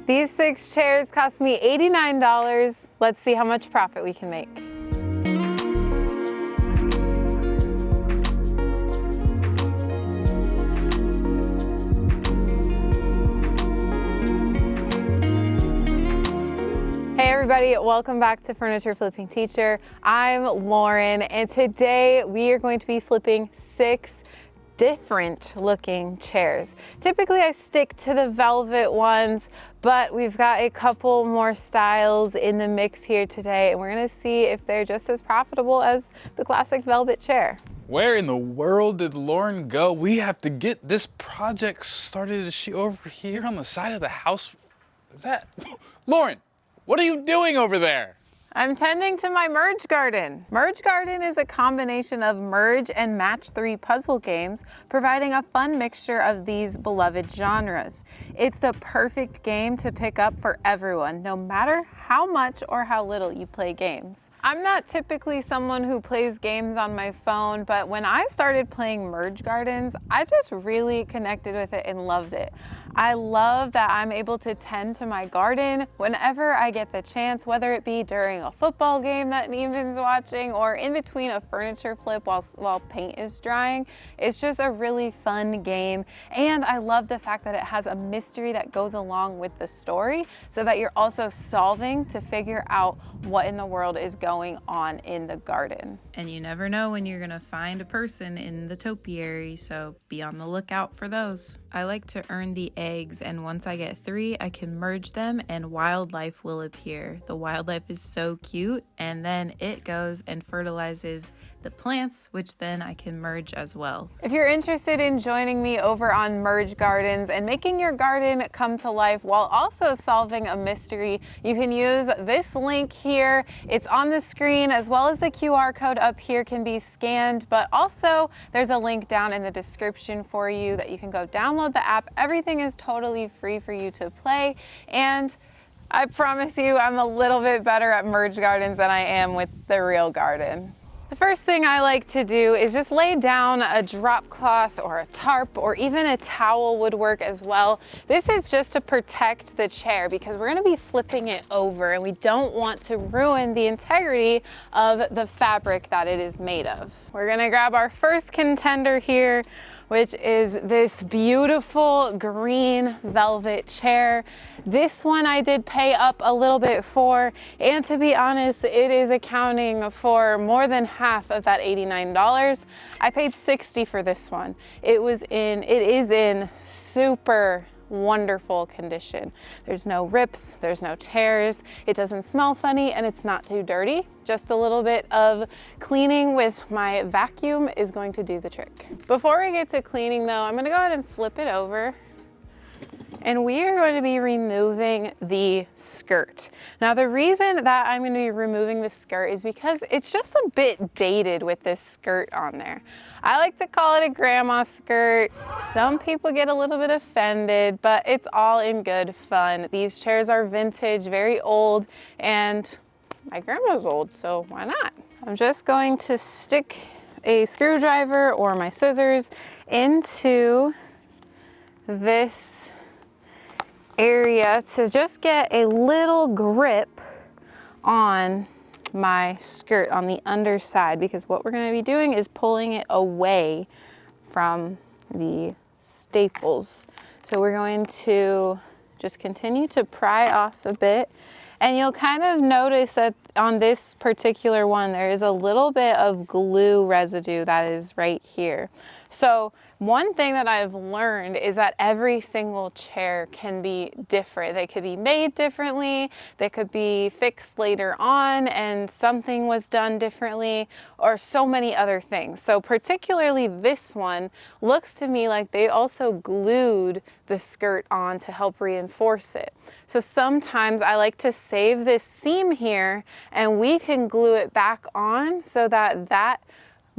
These 6 chairs cost me $89. Let's see how much profit we can make. Hey everybody, welcome back to Furniture Flipping Teacher. I'm Lauren, and today we are going to be flipping 6 different looking chairs. Typically I stick to the velvet ones, but we've got a couple more styles in the mix here today, and we're gonna see if they're just as profitable as the classic velvet chair. Where in the world did Lauren go? We have to get this project started. Is she over here on the side of the house? Is that Lauren? What are you doing over there? I'm tending to my Merge Garden. Merge Garden is a combination of merge and match 3 puzzle games, providing a fun mixture of these beloved genres. It's the perfect game to pick up for everyone, no matter how much or how little you play games. I'm not typically someone who plays games on my phone, but when I started playing Merge Gardens, I just really connected with it and loved it. I love that I'm able to tend to my garden whenever I get the chance, whether it be during a football game that Neiman's watching or in between a furniture flip while paint is drying. It's just a really fun game, and I love the fact that it has a mystery that goes along with the story so that you're also solving to figure out what in the world is going on in the garden. And you never know when you're gonna find a person in the topiary, so be on the lookout for those. I like to earn the eggs, and once I get 3, I can merge them and wildlife will appear. The wildlife is so cute, and then it goes and fertilizes the plants, which then I can merge as well. If you're interested in joining me over on Merge Gardens and making your garden come to life while also solving a mystery, you can use this link here. It's on the screen, as well as the QR code up here can be scanned, but also there's a link down in the description for you that you can go download the app. Everything is totally free for you to play, and I promise you I'm a little bit better at Merge Gardens than I am with the real garden. The first thing I like to do is just lay down a drop cloth or a tarp, or even a towel would work as well. This is just to protect the chair because we're going to be flipping it over and we don't want to ruin the integrity of the fabric that it is made of. We're going to grab our first contender here, which is this beautiful green velvet chair. This one I did pay up a little bit for, and to be honest, it is accounting for more than half of that $89. I paid $60 for this one. It is in super wonderful condition. There's no rips, there's no tears, it doesn't smell funny, and it's not too dirty. Just a little bit of cleaning with my vacuum is going to do the trick. Before we get to cleaning though, I'm gonna go ahead and flip it over, and we are going to be removing the skirt. Now the reason that I'm going to be removing the skirt is because it's just a bit dated with this skirt on there. I like to call it a grandma skirt. Some people get a little bit offended, but it's all in good fun. These chairs are vintage, very old, and my grandma's old, so why not? I'm just going to stick a screwdriver or my scissors into this area to just get a little grip on my skirt on the underside, because what we're going to be doing is pulling it away from the staples. So we're going to just continue to pry off a bit, and you'll kind of notice that on this particular one there is a little bit of glue residue that is right here. So one thing that I've learned is that every single chair can be different. They could be made differently, they could be fixed later on and something was done differently, or so many other things. So particularly this one looks to me like they also glued the skirt on to help reinforce it. So sometimes I like to save this seam here and we can glue it back on so that that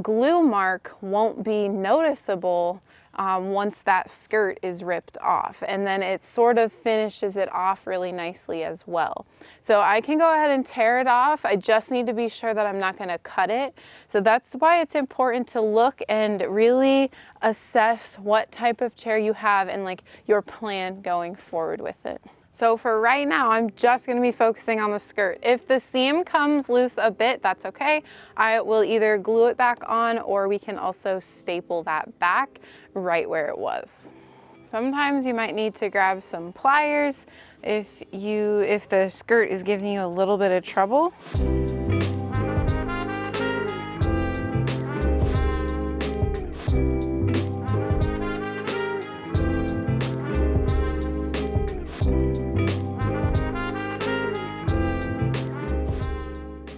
glue mark won't be noticeable once that skirt is ripped off, and then it sort of finishes it off really nicely as well. So I can go ahead and tear it off. I just need to be sure that I'm not going to cut it. So that's why it's important to look and really assess what type of chair you have and like your plan going forward with it. So for right now, I'm just gonna be focusing on the skirt. If the seam comes loose a bit, that's okay. I will either glue it back on, or we can also staple that back right where it was. Sometimes you might need to grab some pliers if the skirt is giving you a little bit of trouble.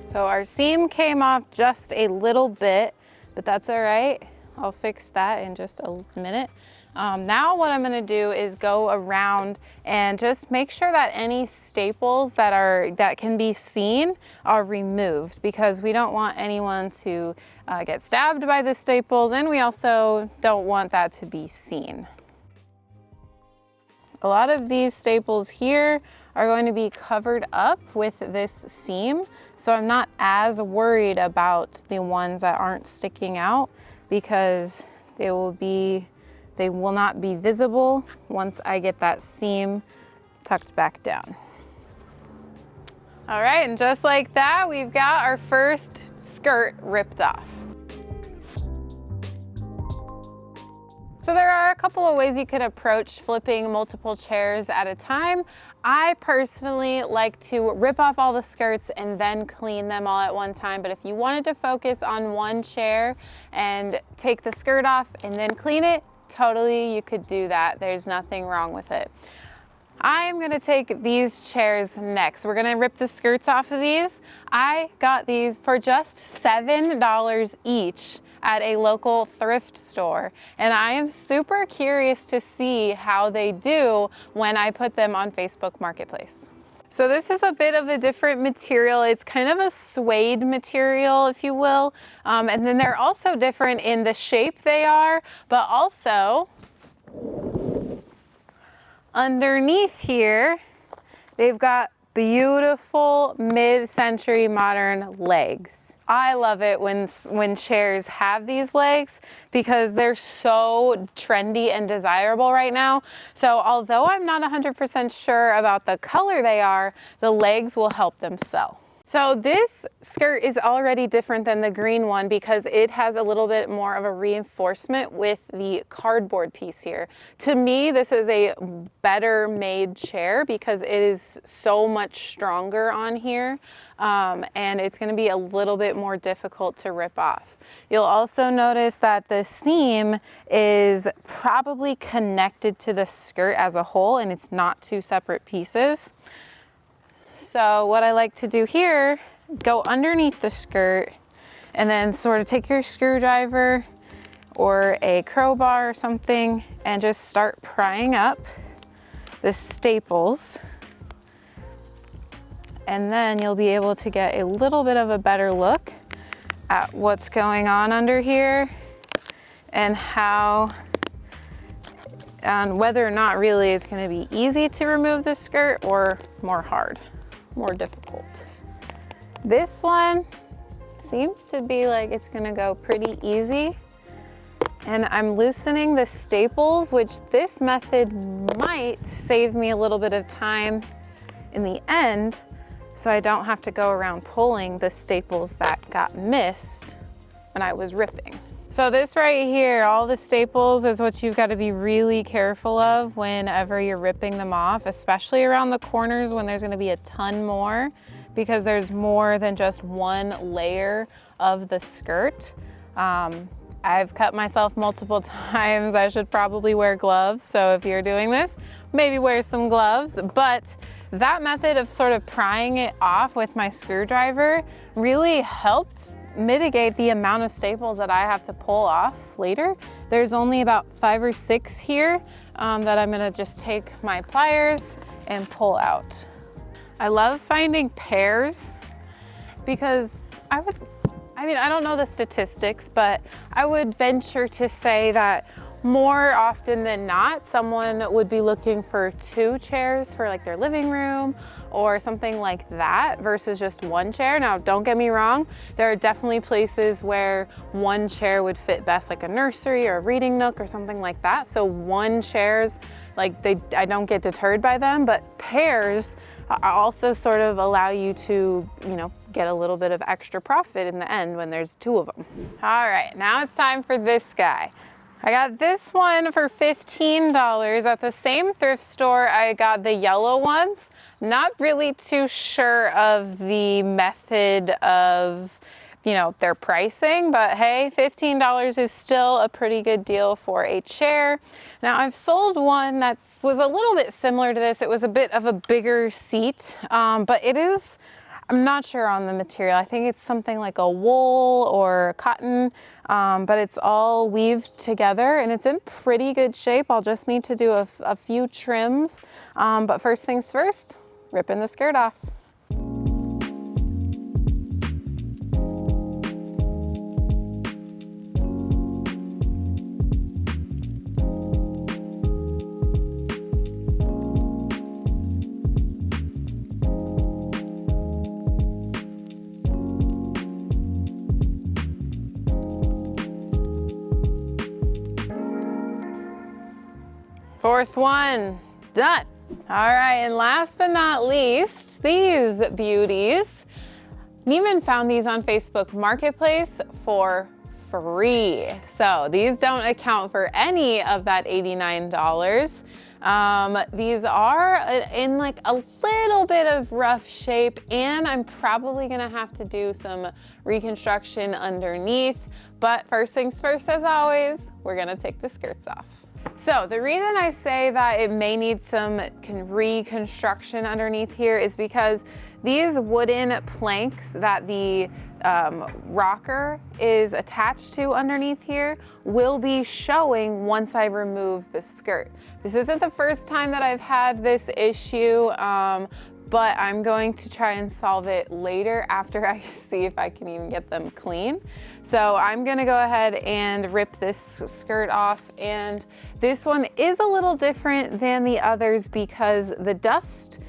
So our seam came off just a little bit, but that's all right. I'll fix that in just a minute. Now what I'm gonna do is go around and just make sure that any staples that can be seen are removed, because we don't want anyone to get stabbed by the staples, and we also don't want that to be seen. A lot of these staples here are going to be covered up with this seam, so I'm not as worried about the ones that aren't sticking out, because they will not be visible once I get that seam tucked back down. All right, and just like that, we've got our first skirt ripped off. So there are a couple of ways you could approach flipping multiple chairs at a time. I personally like to rip off all the skirts and then clean them all at one time. But if you wanted to focus on one chair and take the skirt off and then clean it, totally you could do that. There's nothing wrong with it. I'm gonna take these chairs next. We're gonna rip the skirts off of these. I got these for just $7 each at a local thrift store, and I am super curious to see how they do when I put them on Facebook Marketplace. So this is a bit of a different material. It's kind of a suede material, if you will, and then they're also different in the shape they are, but also underneath here they've got beautiful mid-century modern legs. I love it when chairs have these legs, because they're so trendy and desirable right now. So although I'm not 100% sure about the color they are, the legs will help them sell. So this skirt is already different than the green one because it has a little bit more of a reinforcement with the cardboard piece here. To me, this is a better made chair because it is so much stronger on here, and it's going to be a little bit more difficult to rip off. You'll also notice that the seam is probably connected to the skirt as a whole, and it's not two separate pieces. So what I like to do here, go underneath the skirt and then sort of take your screwdriver or a crowbar or something and just start prying up the staples. And then you'll be able to get a little bit of a better look at what's going on under here and whether or not really it's going to be easy to remove the skirt or more difficult. This one seems to be like it's gonna go pretty easy. And I'm loosening the staples, which this method might save me a little bit of time in the end, so I don't have to go around pulling the staples that got missed when I was ripping. So this right here, all the staples, is what you've got to be really careful of whenever you're ripping them off, especially around the corners when there's going to be a ton more, because there's more than just one layer of the skirt. I've cut myself multiple times. I should probably wear gloves. So if you're doing this, maybe wear some gloves. But that method of sort of prying it off with my screwdriver really helped mitigate the amount of staples that I have to pull off later. There's only about 5 or 6 here that I'm gonna just take my pliers and pull out. I love finding pairs because I don't know the statistics, but I would venture to say that More often than not, someone would be looking for 2 chairs for like their living room or something like that versus just 1 chair. Now, don't get me wrong, there are definitely places where 1 chair would fit best, like a nursery or a reading nook or something like that. So 1 chairs, like I don't get deterred by them, but pairs also sort of allow you to, you know, get a little bit of extra profit in the end when there's 2 of them. All right, now it's time for this guy. I got this one for $15 at the same thrift store. I got the yellow ones. Not really too sure of the method of, you know, their pricing, but hey, $15 is still a pretty good deal for a chair. Now I've sold one that was a little bit similar to this. It was a bit of a bigger seat, but it is, I'm not sure on the material. I think it's something like a wool or cotton, but it's all weaved together and it's in pretty good shape. I'll just need to do a few trims, but first things first, ripping the skirt off. Fourth one, done. All right, and last but not least, these beauties. Neiman found these on Facebook Marketplace for free. So these don't account for any of that $89. These are in like a little bit of rough shape, and I'm probably gonna have to do some reconstruction underneath. But first things first, as always, we're gonna take the skirts off. So the reason I say that it may need some reconstruction underneath here is because these wooden planks that the rocker is attached to underneath here will be showing once I remove the skirt. This isn't the first time that I've had this issue, but I'm going to try and solve it later after I see if I can even get them clean. So I'm gonna go ahead and rip this skirt off, and this one is a little different than the others because the dust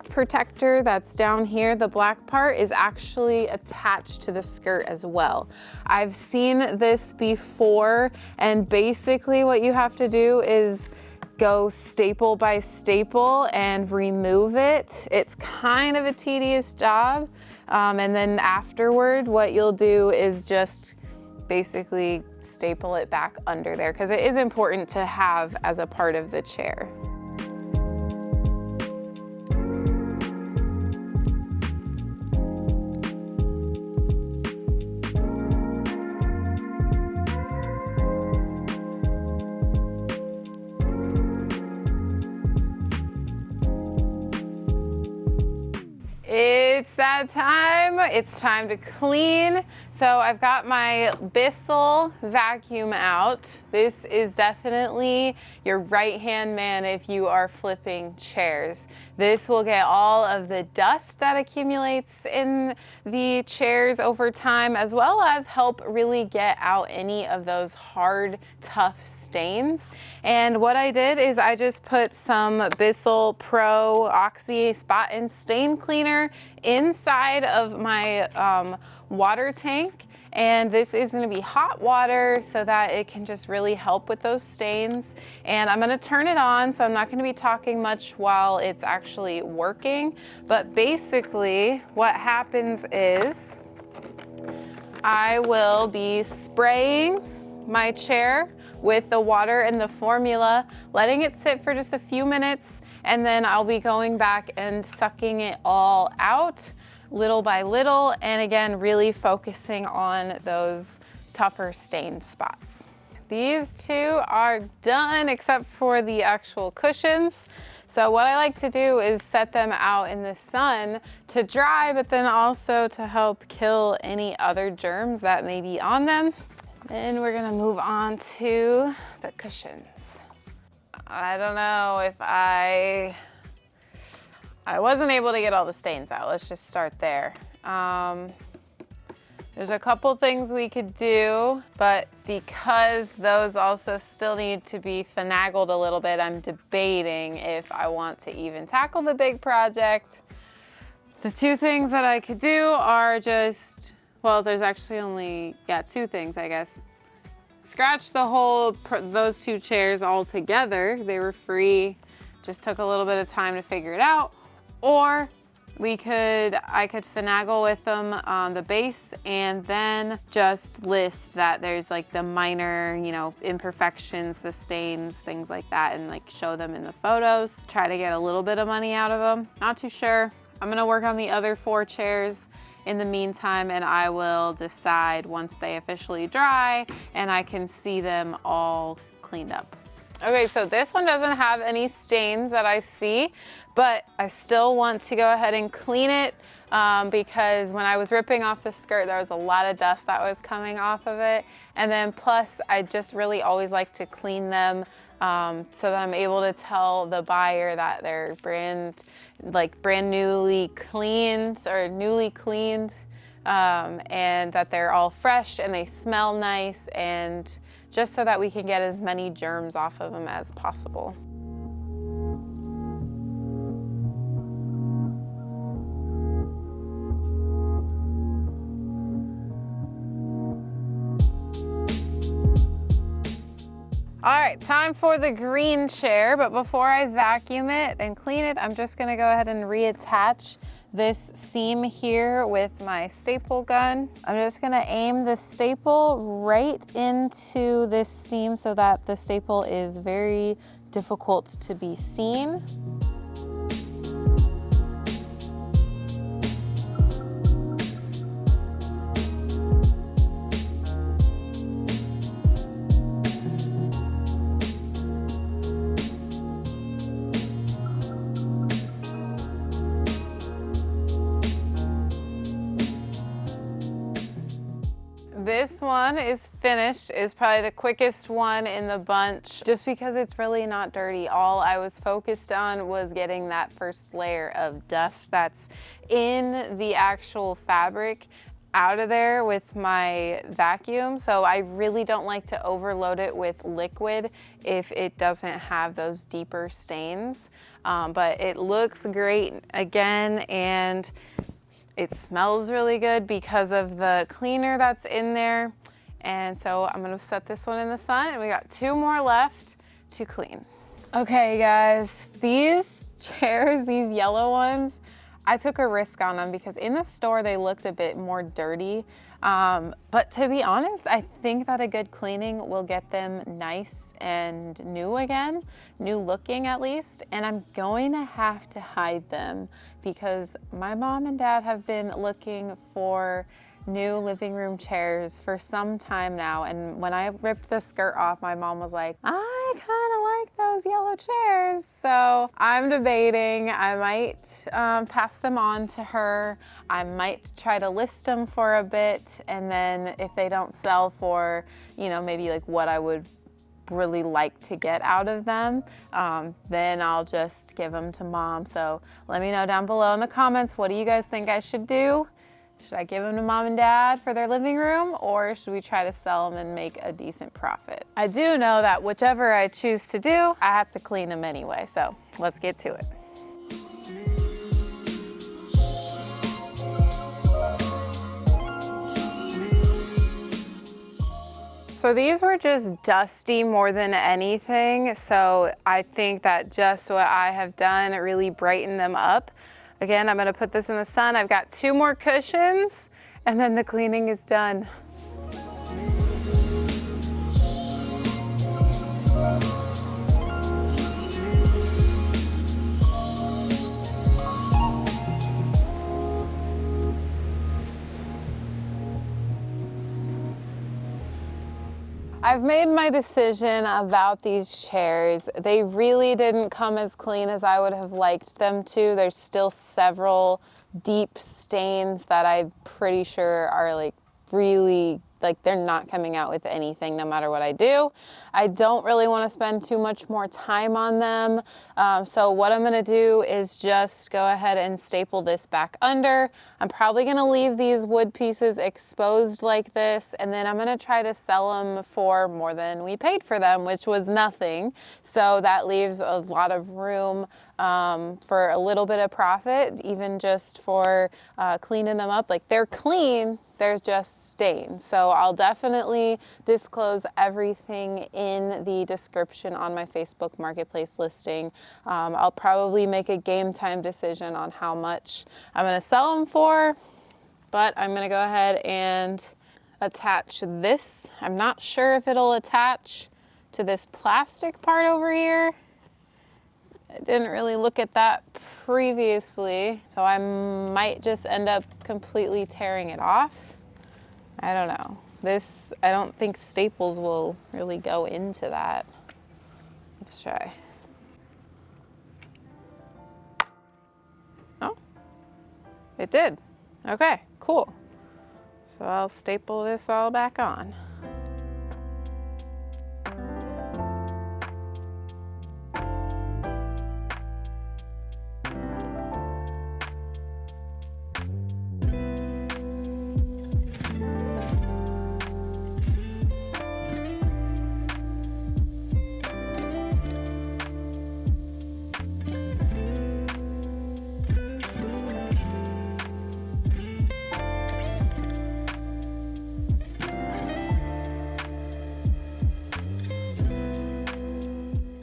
protector that's down here, the black part, is actually attached to the skirt as well. I've seen this before, and basically what you have to do is go staple by staple and remove it. It's kind of a tedious job. And then afterward, what you'll do is just basically staple it back under there because it is important to have as a part of the chair. It's that time. It's time to clean. So I've got my Bissell vacuum out. This is definitely your right-hand man if you are flipping chairs. This will get all of the dust that accumulates in the chairs over time, as well as help really get out any of those hard, tough stains. And what I did is I just put some Bissell Pro Oxy Spot and Stain Cleaner inside of my water tank, and this is going to be hot water so that it can just really help with those stains. And I'm going to turn it on, so I'm not going to be talking much while it's actually working, but basically what happens is I will be spraying my chair with the water and the formula, letting it sit for just a few minutes, and then I'll be going back and sucking it all out little by little, and again, really focusing on those tougher stained spots. These two are done except for the actual cushions. So what I like to do is set them out in the sun to dry, but then also to help kill any other germs that may be on them. And we're gonna move on to the cushions. I don't know if I wasn't able to get all the stains out. Let's just start there. There's a couple things we could do, but because those also still need to be finagled a little bit, I'm debating if I want to even tackle the big project. The two things that I could do are just, well, there's actually only, two things, I guess. Scratch the whole, those two chairs all together. They were free, just took a little bit of time to figure it out. Or I could finagle with them on the base and then just list that there's like the minor, imperfections, the stains, things like that, and like show them in the photos. Try to get a little bit of money out of them. Not too sure. I'm gonna work on the other 4 chairs in the meantime, and I will decide once they officially dry and I can see them all cleaned up. Okay, so this one doesn't have any stains that I see, but I still want to go ahead and clean it because when I was ripping off the skirt, there was a lot of dust that was coming off of it. And then plus, I just really always like to clean them so that I'm able to tell the buyer that they're brand newly cleaned or newly cleaned, and that they're all fresh and they smell nice, and just so that we can get as many germs off of them as possible. All right, time for the green chair, but before I vacuum it and clean it, I'm just gonna go ahead and reattach this seam here with my staple gun. I'm just gonna aim the staple right into this seam so that the staple is very difficult to be seen. This one is finished. It's probably the quickest one in the bunch just because it's really not dirty. All I was focused on was getting that first layer of dust that's in the actual fabric out of there with my vacuum. So I really don't like to overload it with liquid if it doesn't have those deeper stains. But it looks great again, and it smells really good because of the cleaner that's in there. And so I'm gonna set this one in the sun, and we got 2 more left to clean. Okay guys, these chairs, these yellow ones, I took a risk on them because in the store they looked a bit more dirty. But to be honest, I think that a good cleaning will get them nice and new again, new looking at least. And I'm going to have to hide them because my mom and dad have been looking for new living room chairs for some time now. And when I ripped the skirt off, my mom was like, I kind of like those yellow chairs. So I'm debating, I might pass them on to her. I might try to list them for a bit. And then if they don't sell for, maybe like what I would really like to get out of them, then I'll just give them to mom. So let me know down below in the comments, what do you guys think I should do? Should I give them to mom and dad for their living room, or should we try to sell them and make a decent profit? I do know that whichever I choose to do, I have to clean them anyway, so let's get to it. So these were just dusty more than anything, so I think that just what I have done really brightened them up. Again, I'm gonna put this in the sun. I've got 2 more cushions, and then the cleaning is done. I've made my decision about these chairs. They really didn't come as clean as I would have liked them to. There's still several deep stains that I'm pretty sure are like really like they're not coming out with anything no matter what I do. I don't really want to spend too much more time on them. So what I'm going to do is just go ahead and staple this back under. I'm probably going to leave these wood pieces exposed like this, and then I'm going to try to sell them for more than we paid for them, which was nothing. So that leaves a lot of room for a little bit of profit, even just for cleaning them up. Like they're clean, there's just stains. So I'll definitely disclose everything in the description on my Facebook Marketplace listing. I'll probably make a game time decision on how much I'm gonna sell them for, but I'm gonna go ahead and attach this. I'm not sure if it'll attach to this plastic part over here. I didn't really look at that previously, so I might just end up completely tearing it off. I don't know. This, I don't think staples will really go into that. Let's try. Oh, it did. Okay, cool. So I'll staple this all back on.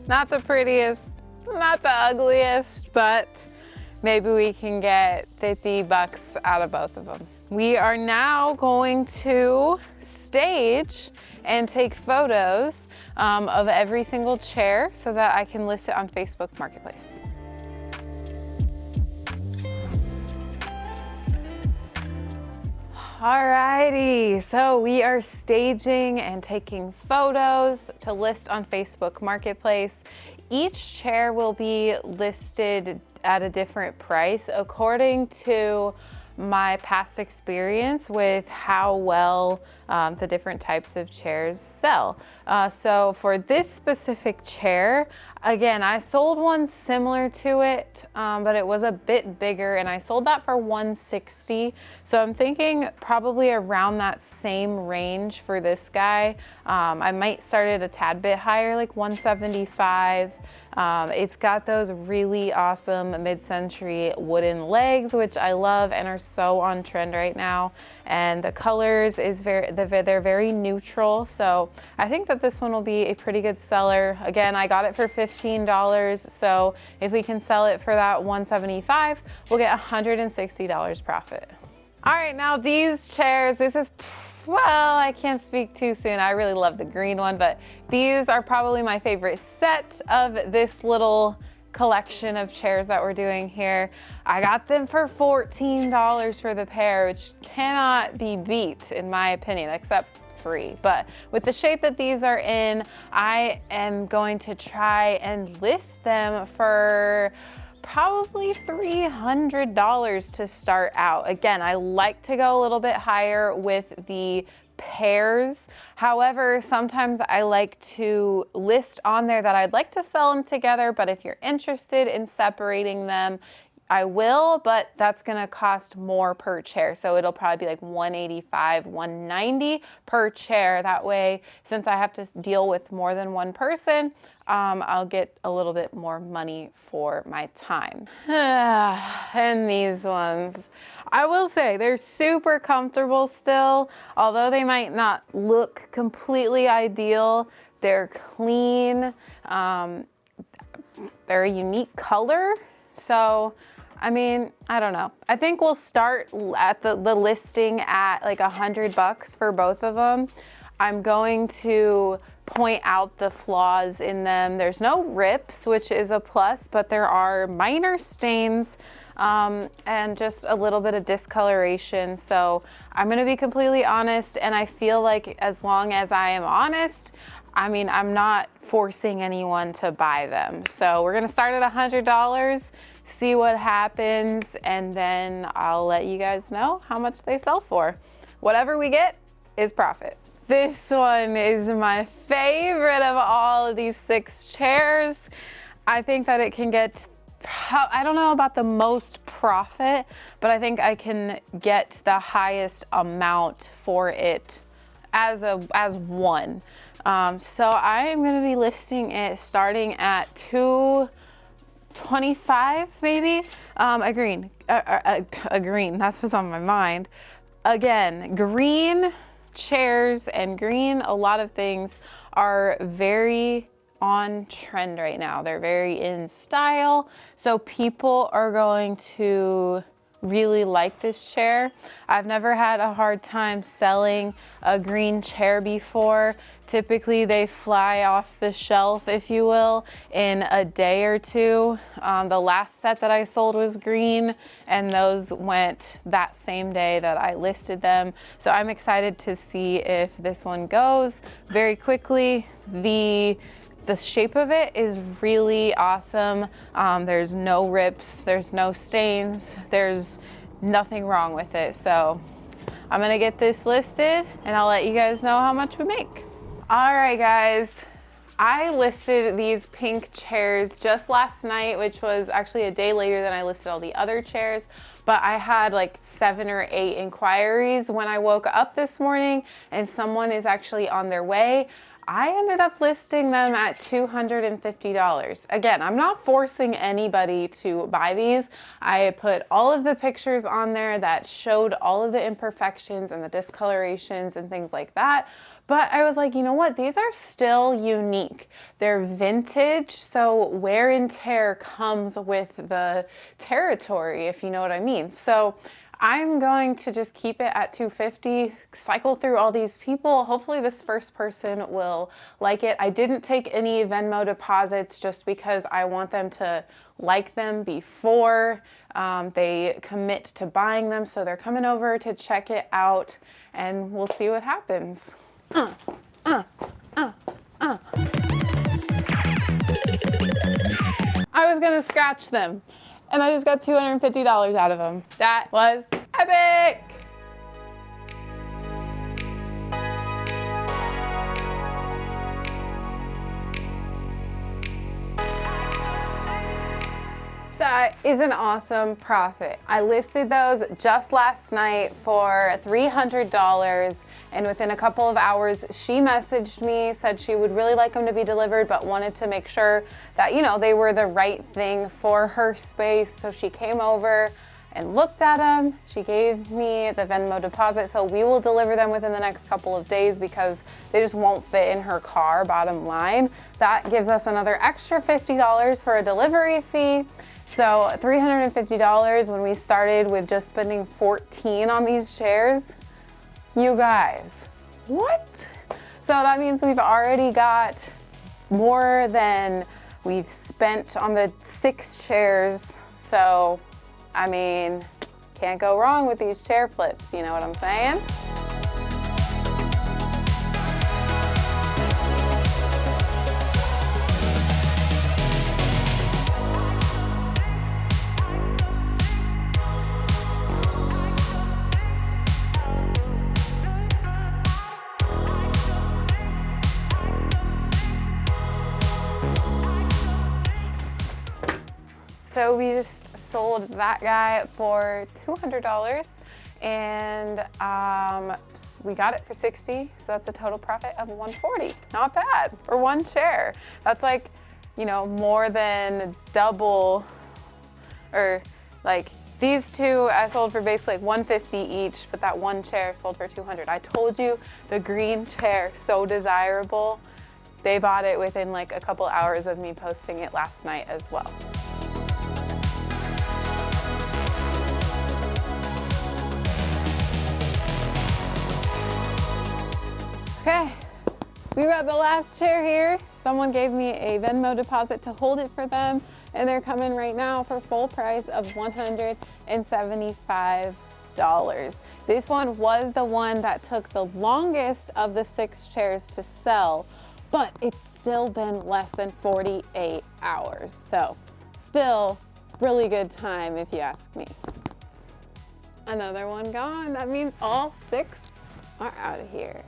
Not the prettiest, not the ugliest, but maybe we can get 50 bucks out of both of them. We are now going to stage and take photos of every single chair so that I can list it on Facebook Marketplace. Alrighty, so we are staging and taking photos to list on Facebook Marketplace. Each chair will be listed at a different price according to my past experience with how well the different types of chairs sell. So for this specific chair, again, I sold one similar to it, but it was a bit bigger, and I sold that for $160. So I'm thinking probably around that same range for this guy. I might start it a tad bit higher, like $175. It's got those really awesome mid-century wooden legs, which I love and are so on trend right now. And the colors is they're very neutral. So I think that this one will be a pretty good seller. Again, I got it for $15. So if we can sell it for that $175, we'll get $160 profit. All right, now these chairs, this is, well, I can't speak too soon. I really love the green one, but these are probably my favorite set of this little collection of chairs that we're doing here. I got them for $14 for the pair, which cannot be beat in my opinion, except free. But with the shape that these are in, I am going to try and list them for probably $300 to start out. Again, I like to go a little bit higher with the pairs. However, sometimes I like to list on there that I'd like to sell them together, but if you're interested in separating them, I will, but that's gonna cost more per chair. So it'll probably be like $185, $190 per chair. That way, since I have to deal with more than one person, I'll get a little bit more money for my time. And these ones, I will say they're super comfortable still. Although they might not look completely ideal, they're clean. They're a unique color. So, I mean, I don't know. I think we'll start at the listing at like $100 for both of them. I'm going to point out the flaws in them. There's no rips, which is a plus, but there are minor stains and just a little bit of discoloration. So I'm gonna be completely honest, and I feel like as long as I am honest, I mean, I'm not forcing anyone to buy them. So we're gonna start at $100, see what happens, and then I'll let you guys know how much they sell for. Whatever we get, is profit. This one is my favorite of all of these 6 chairs. I think that it can get, I don't know about the most profit, but I think I can get the highest amount for it as one. So I am going to be listing it starting at $225 maybe. A green, that's what's on my mind. Again, green chairs and green, a lot of things are very on trend right now. They're very in style. So people are going to really like this chair. I've never had a hard time selling a green chair before. Typically they fly off the shelf, if you will, in a day or two. The last set that I sold was green, and those went that same day that I listed them. So I'm excited to see if this one goes very quickly. The shape of it is really awesome. There's no rips, there's no stains, there's nothing wrong with it. So I'm gonna get this listed and I'll let you guys know how much we make. All right, guys. I listed these pink chairs just last night, which was actually a day later than I listed all the other chairs, but I had like 7 or 8 inquiries when I woke up this morning, and someone is actually on their way. I ended up listing them at $250. Again, I'm not forcing anybody to buy these. I put all of the pictures on there that showed all of the imperfections and the discolorations and things like that. But I was like, you know what? These are still unique. They're vintage, so wear and tear comes with the territory, if you know what I mean. So I'm going to just keep it at $250, cycle through all these people. Hopefully this first person will like it. I didn't take any Venmo deposits just because I want them to like them before they commit to buying them. So they're coming over to check it out, and we'll see what happens. I was gonna scratch them, and I just got $250 out of them. That was epic! That is an awesome profit. I listed those just last night for $300, and within a couple of hours she messaged me, said she would really like them to be delivered but wanted to make sure that, you know, they were the right thing for her space. So she came over and looked at them. She gave me the Venmo deposit, so we will deliver them within the next couple of days because they just won't fit in her car, bottom line. That gives us another extra $50 for a delivery fee. So $350 when we started with just spending $14 on these chairs. You guys, what? So that means we've already got more than we've spent on the 6 chairs. So, I mean, can't go wrong with these chair flips, you know what I'm saying? So we just sold that guy for $200, and we got it for $60, so that's a total profit of $140. Not bad for one chair. That's like, you know, more than double, or like these two I sold for basically like $150 each, but that one chair sold for $200. I told you the green chair, so desirable. They bought it within like a couple hours of me posting it last night as well. Okay, we got the last chair here. Someone gave me a Venmo deposit to hold it for them, and they're coming right now for full price of $175. This one was the one that took the longest of the 6 chairs to sell, but it's still been less than 48 hours. So still really good time if you ask me. Another one gone. That means all 6 are out of here.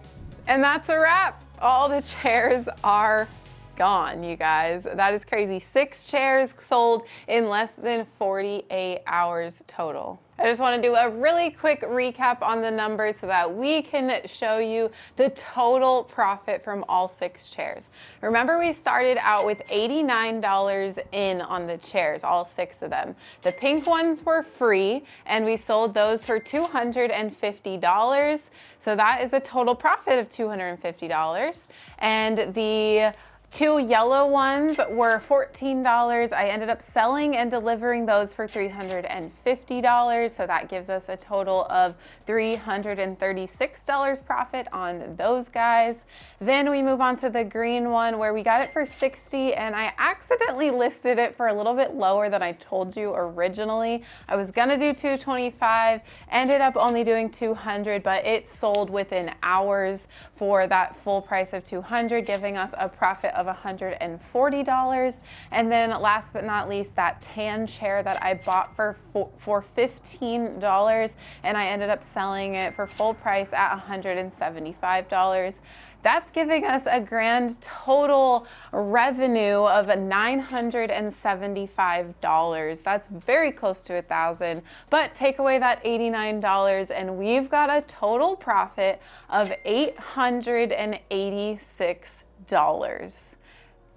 And that's a wrap. All the chairs are gone, you guys. That is crazy. 6 chairs sold in less than 48 hours total. I just want to do a really quick recap on the numbers so that we can show you the total profit from all 6 chairs. Remember, we started out with $89 in on the chairs, all 6 of them. The pink ones were free, and we sold those for $250. So that is a total profit of $250. And the 2 yellow ones were $14. I ended up selling and delivering those for $350. So that gives us a total of $336 profit on those guys. Then we move on to the green one where we got it for $60, and I accidentally listed it for a little bit lower than I told you originally. I was gonna do $225, ended up only doing $200, but it sold within hours for that full price of $200, giving us a profit of $140. And then last but not least, that tan chair that I bought for $15, and I ended up selling it for full price at $175. That's giving us a grand total revenue of $975. That's very close to $1,000, but take away that $89 and we've got a total profit of $886.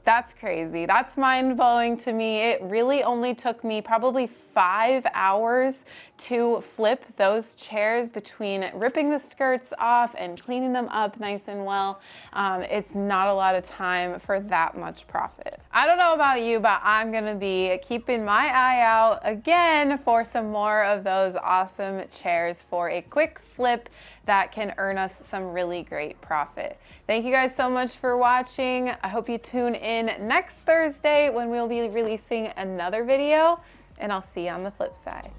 That's crazy. That's mind-blowing to me. It really only took me probably 5 hours to flip those chairs between ripping the skirts off and cleaning them up nice and well. It's not a lot of time for that much profit. I don't know about you, but I'm gonna be keeping my eye out again for some more of those awesome chairs for a quick flip that can earn us some really great profit. Thank you guys so much for watching. I hope you tune in next Thursday when we'll be releasing another video, and I'll see you on the flip side.